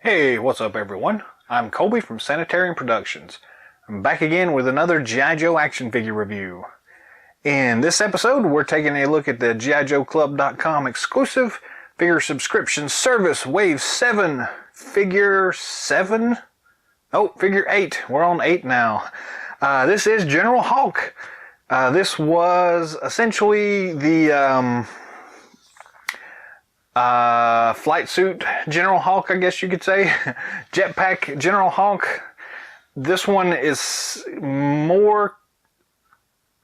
Hey, what's up everyone? I'm Colby from Sanitarium Productions. I'm back again with another G.I. Joe action figure review. In this episode, we're taking a look at the GIJoeClub.com exclusive figure subscription service, Wave 7, Figure 7? Oh, Figure 8. We're on 8 now. This is General Hulk. This was essentially the flight suit General Hulk, I guess you could say. Jetpack General Hulk. This one is more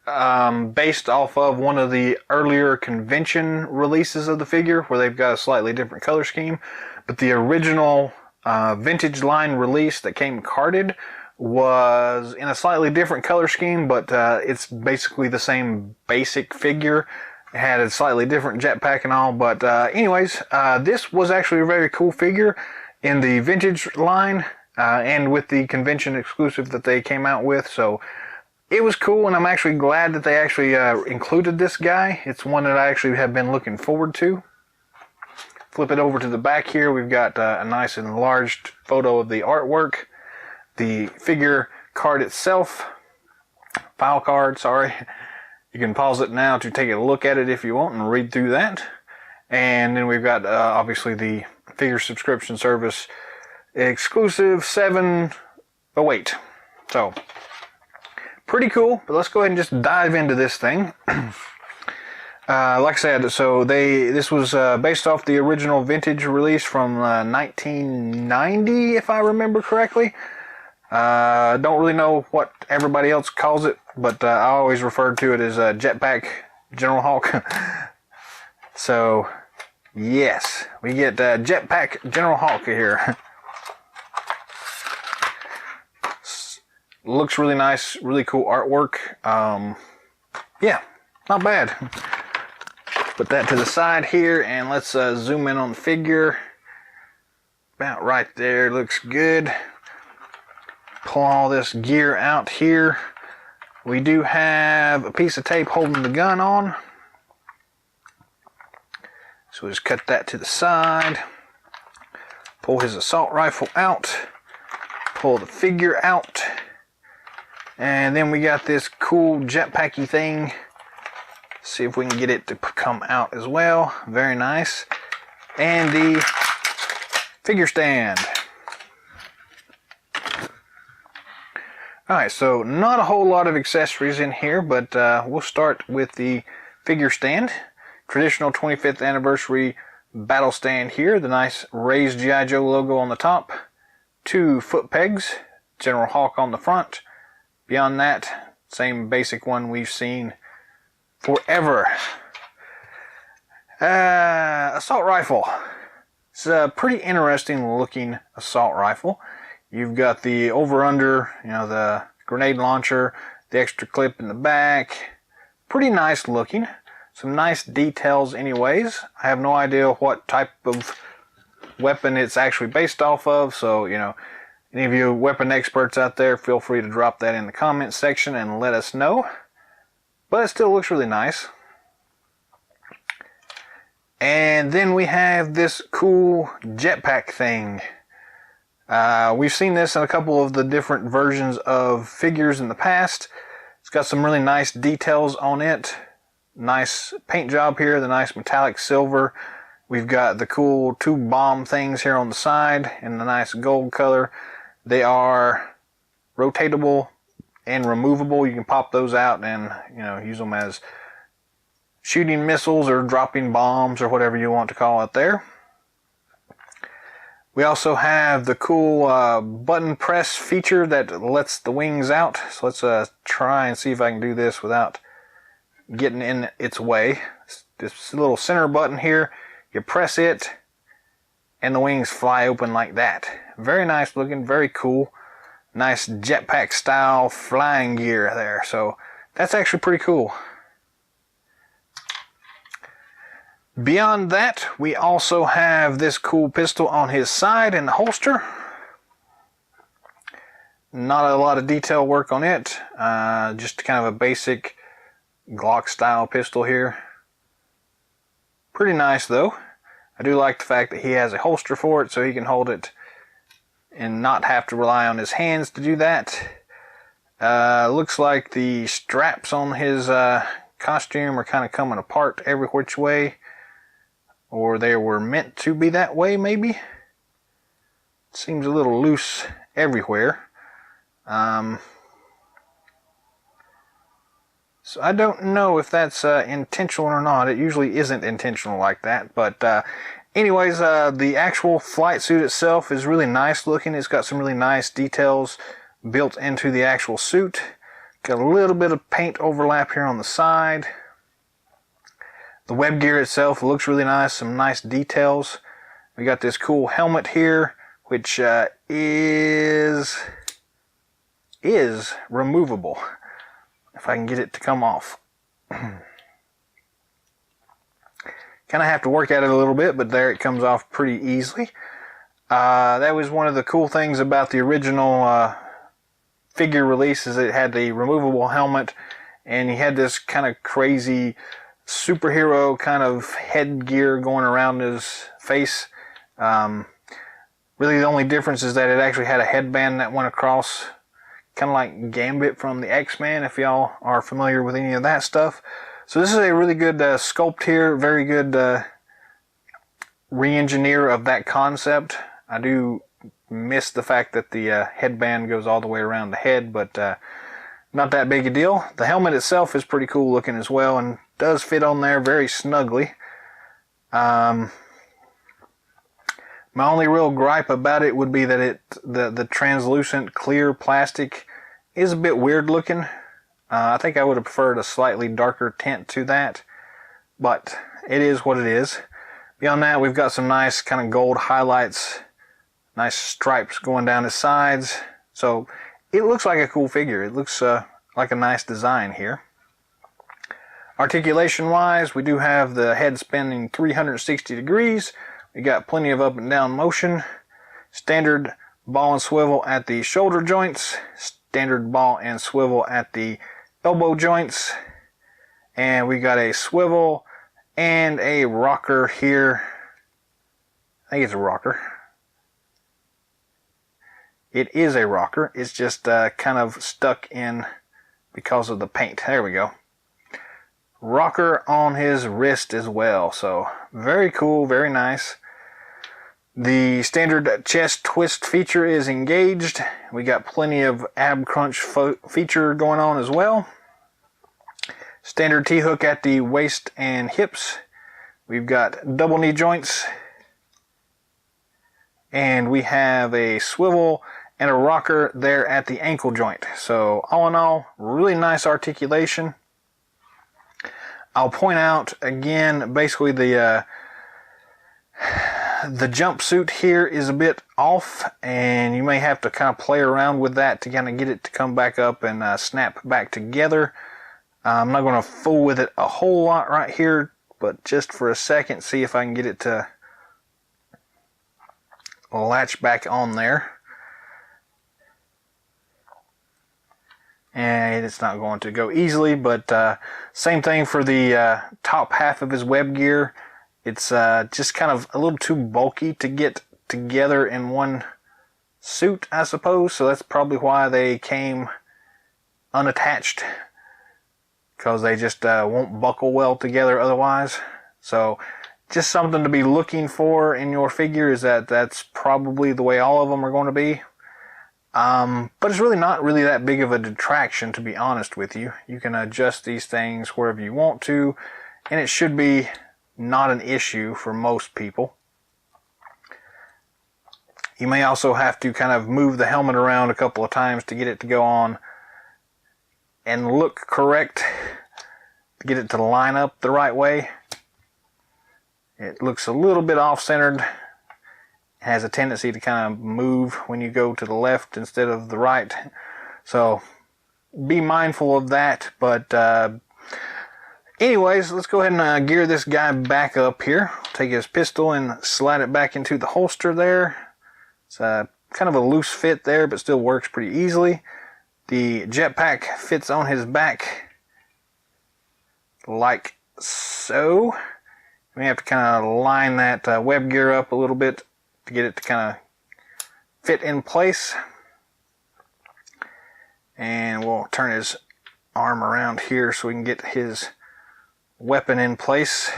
based off of one of the earlier convention releases of the figure, where they've got a slightly different color scheme. But the original vintage line release that came carded was in a slightly different color scheme, but it's basically the same basic figure. It had a slightly different jetpack and all, but anyways, this was actually a very cool figure in the vintage line and with the convention exclusive that they came out with, so it was cool, and I'm actually glad that they actually included this guy. It's one that I actually have been looking forward to. Flip it over to the back here, we've got a nice enlarged photo of the artwork, the figure card itself, file card, sorry. You can pause it now to take a look at it if you want and read through that. And then we've got obviously the figure subscription service exclusive 708. So pretty cool, but let's go ahead and just dive into this thing. Like I said, so this was based off the original vintage release from 1990, if I remember correctly. Don't really know what everybody else calls it, but I always referred to it as Jetpack General Hulk. So, yes, we get Jetpack General Hulk here. Looks really nice, really cool artwork. Yeah, not bad. Put that to the side here, and let's zoom in on the figure. About right there, looks good. Pull all this gear out here. We do have a piece of tape holding the gun on. So we'll just cut that to the side. Pull his assault rifle out. Pull the figure out. And then we got this cool jetpacky thing. See if we can get it to come out as well. Very nice. And the figure stand. Alright, so not a whole lot of accessories in here, but we'll start with the figure stand. Traditional 25th anniversary battle stand here. The nice raised G.I. Joe logo on the top. 2 foot pegs. General Hulk on the front. Beyond that, same basic one we've seen forever. Assault rifle. It's a pretty interesting looking assault rifle. You've got the over-under, the grenade launcher, the extra clip in the back. Pretty nice looking. Some nice details anyways. I have no idea what type of weapon it's actually based off of, so, any of you weapon experts out there, feel free to drop that in the comments section and let us know. But it still looks really nice. And then we have this cool jetpack thing. We've seen this in a couple of the different versions of figures in the past. It's got some really nice details on it. Nice paint job here, the nice metallic silver. We've got the cool 2 bomb things here on the side in the nice gold color. They are rotatable and removable. You can pop those out and use them as shooting missiles or dropping bombs or whatever you want to call it there. We also have the cool button press feature that lets the wings out. So let's try and see if I can do this without getting in its way. This little center button here, you press it and the wings fly open like that. Very nice looking, very cool. Nice jetpack style flying gear there. So that's actually pretty cool. Beyond that, we also have this cool pistol on his side in the holster. Not a lot of detail work on it. Just kind of a basic Glock style pistol here. Pretty nice though. I do like the fact that he has a holster for it so he can hold it and not have to rely on his hands to do that. Looks like the straps on his costume are kind of coming apart every which way, or they were meant to be that way maybe. Seems a little loose everywhere. So I don't know if that's intentional or not. It usually isn't intentional like that. But anyways, the actual flight suit itself is really nice looking. It's got some really nice details built into the actual suit. Got a little bit of paint overlap here on the side. The web gear itself looks really nice. Some nice details. We got this cool helmet here, which is removable. If I can get it to come off. Kind of have to work at it a little bit, but there it comes off pretty easily. That was one of the cool things about the original figure release, is it had the removable helmet, and he had this kind of crazy superhero kind of headgear going around his face. Really the only difference is that it actually had a headband that went across, kind of like Gambit from the X-Men, if y'all are familiar with any of that stuff. So this is a really good sculpt here, very good re-engineer of that concept. I do miss the fact that the headband goes all the way around the head, but not that big a deal. The helmet itself is pretty cool looking as well, and does fit on there very snugly. My only real gripe about it would be that the translucent clear plastic is a bit weird looking. I think I would have preferred a slightly darker tint to that, but it is what it is. Beyond that, we've got some nice kind of gold highlights, nice stripes going down the sides. So it looks like a cool figure. It looks like a nice design here. Articulation wise, we do have the head spinning 360 degrees. We got plenty of up and down motion. Standard ball and swivel at the shoulder joints. Standard ball and swivel at the elbow joints. And we got a swivel and a rocker here. I think it's a rocker. It is a rocker. It's just kind of stuck in because of the paint. There we go. Rocker on his wrist as well. So very cool, very nice. The standard chest twist feature is engaged. We got plenty of ab crunch feature going on as well. Standard T-hook at the waist and hips. We've got double knee joints. And we have a swivel and a rocker there at the ankle joint. So all in all, really nice articulation. I'll point out again, basically the jumpsuit here is a bit off, and you may have to kind of play around with that to kind of get it to come back up and snap back together. I'm not going to fool with it a whole lot right here, but just for a second, see if I can get it to latch back on there. And it's not going to go easily, but same thing for the top half of his web gear. It's just kind of a little too bulky to get together in one suit, I suppose. So that's probably why they came unattached, because they just won't buckle well together otherwise. So just something to be looking for in your figure, is that that's probably the way all of them are going to be. But it's really not really that big of a detraction, to be honest with you. You can adjust these things wherever you want to, and it should be not an issue for most people. You may also have to kind of move the helmet around a couple of times to get it to go on and look correct, to get it to line up the right way. It looks a little bit off-centered. Has a tendency to kind of move when you go to the left instead of the right. So be mindful of that. But anyways, let's go ahead and gear this guy back up here. Take his pistol and slide it back into the holster there. It's kind of a loose fit there, but still works pretty easily. The jetpack fits on his back like so. We have to kind of line that web gear up a little bit to get it to kind of fit in place. And we'll turn his arm around here so we can get his weapon in place.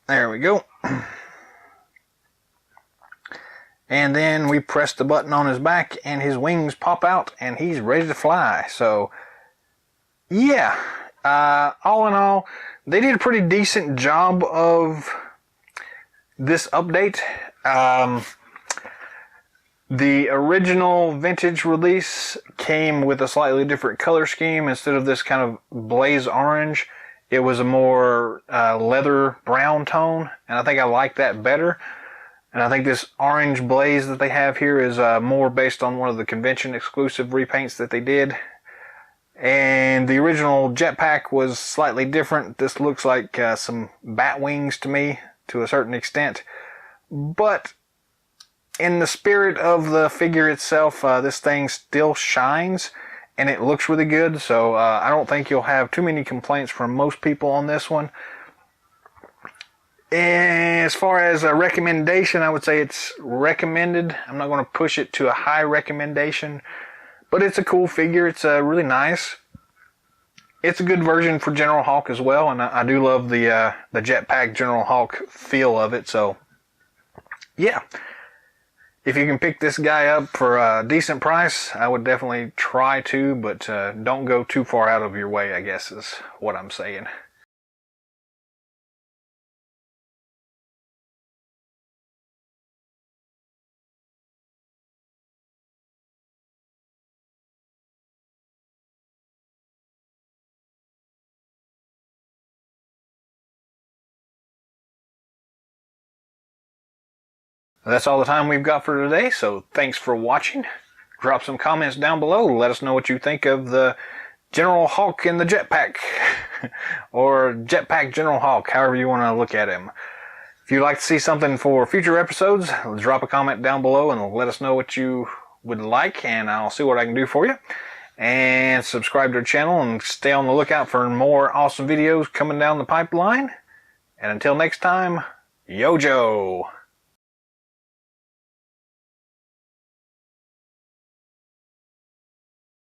There we go. And then we press the button on his back and his wings pop out and he's ready to fly. So yeah, all in all, they did a pretty decent job of this update. The original vintage release came with a slightly different color scheme. Instead of this kind of blaze orange, it was a more leather brown tone, and I think I like that better. And I think this orange blaze that they have here is more based on one of the convention exclusive repaints that they did. And the original Jetpack was slightly different. This looks like some bat wings to me, to a certain extent. But in the spirit of the figure itself, this thing still shines and it looks really good. So I don't think you'll have too many complaints from most people on this one. As far as a recommendation, I would say it's recommended. I'm not going to push it to a high recommendation, but it's a cool figure. It's really nice. It's a good version for General Hulk as well, and I do love the Jetpack General Hulk feel of it. So yeah, if you can pick this guy up for a decent price, I would definitely try to, but don't go too far out of your way, I guess is what I'm saying. That's all the time we've got for today, so thanks for watching. Drop some comments down below. Let us know what you think of the General Hulk in the Jetpack. Or Jetpack General Hulk, however you want to look at him. If you'd like to see something for future episodes, drop a comment down below and let us know what you would like, and I'll see what I can do for you. And subscribe to our channel and stay on the lookout for more awesome videos coming down the pipeline. And until next time, Yo Joe!